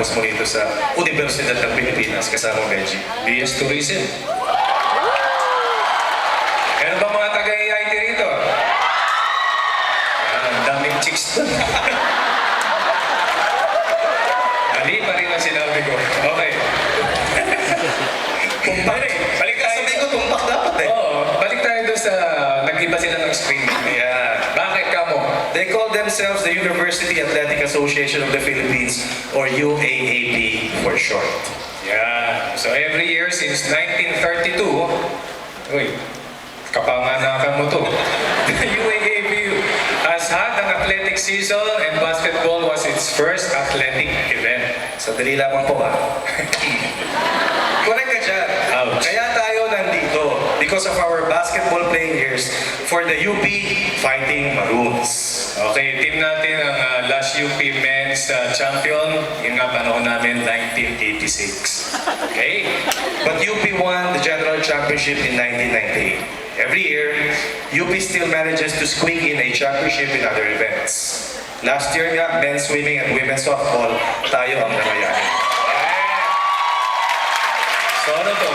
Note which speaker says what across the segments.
Speaker 1: pagkatapos mo dito sa Universidad ng Pilipinas kasama Benji?
Speaker 2: BS Tourism.
Speaker 1: Meron ba mga taga-AIT rito? Ang daming chicks doon. Mali pa rin ang sinabi ko. Okay. Tumpak. Balik tayo. Sabi ko, tumpak dapat eh. Oo. Balik tayo doon sa nag-iba sila ng screen. Ayan. Bakit ka mo? They call themselves the University Athletic Association of the Philippines or UAAP for short. Yeah. So every year since 1932, uy, kapanganakan mo to. The UAAP has had an athletic season and basketball was its first athletic event. So dali lamang po ba? Correct ka dyan. Ouch. Kaya tayo nandito because of our basketball playing years for the UP Fighting Maroons. Okay, team natin ang last UP Men's champion. Yung nga panahon namin, 1986. Okay? But UP won the General Championship in 1998. Every year, UP still manages to squeak in a championship in other events. Last year nga, men's swimming and women's softball, tayo ang nangyayari. So ano to,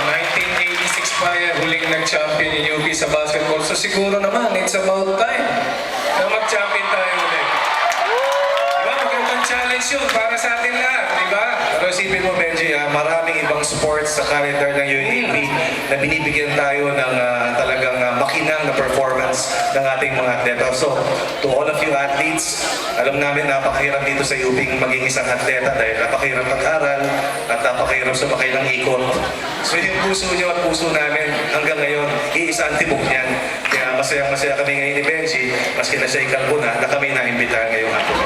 Speaker 1: 1986 pa yan, huling nag-champion yung UP sa basketball. So siguro naman, it's about time na mag-champion tayo ulit. Diba? Magandang challenge yun para sa atin lahat, diba? Pero isipin mo, Benji, maraming ibang sports sa calendar ng UAP na binibigyan tayo ng talagang makinang na performance ng ating mga atleta. So, to all of you athletes, alam namin napakahirap dito sa UP maging isang atleta dahil napakahirap mag-aral at napakahirap sumakay ng ikot. So, yung puso nyo at puso namin hanggang ngayon, iisa ang tibok niyan. Kaya masayang-masaya kami ngayon ni Benji, maski na siya ikalbo na kami naimbitahan ngayong hapon.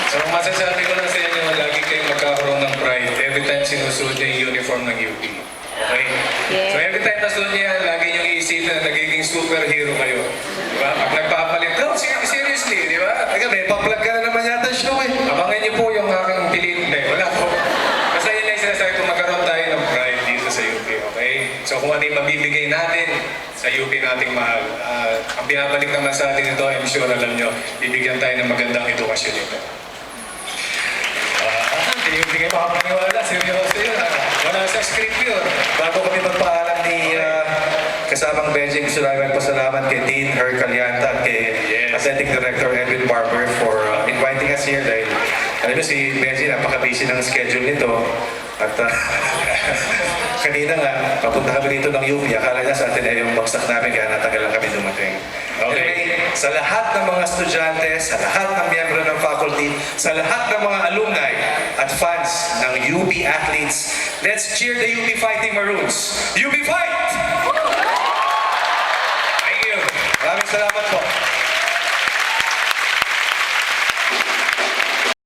Speaker 1: So, masasabi ko lang sa inyo, lagi kayong magkakaroon ng pride every time sinusuot niyo yung uniform ng UP. Okay?
Speaker 3: Yeah.
Speaker 1: So, every time nasuot niyo yan, lagi niyong iisipin na nagiging superhero kayo. Diba? Pag nagpapalit, oh, seriously, di ba? Teka, may pa-plug ka na naman yata show eh. Abangan niyo po yung aking pilit. Hindi, wala po. Basta yun lang sinasabi ko, magkaroon tayo ng pride dito sa UP, okay? So, kung ano yung mabibigay natin sa UP nating mahal, ang binabalik naman sa atin ito, I'm sure alam niyo, bibigyan tayo ng magandang edukasyon nito. Hindi kayo makapaniwala, seryoso yun. Wala sa script yun. Bago kami magpaalam ni kasamang Benji, gusto namin magpasalamat kay Dean Her Calianta at kay Athletic Director Edwin Barber for inviting us here dahil alam mo si Benji napaka-busy ng schedule nito at kanina nga papunta kami dito ng UP, akala niya sa atin ay yung bagsak namin kaya natagalan kami dumating. Okay, sa lahat ng mga estudyante, sa lahat ng miyembro ng faculty, sa lahat ng mga alumni at fans ng UP athletes, let's cheer the UP Fighting Maroons. UP Fight! Thank you. Maraming salamat po.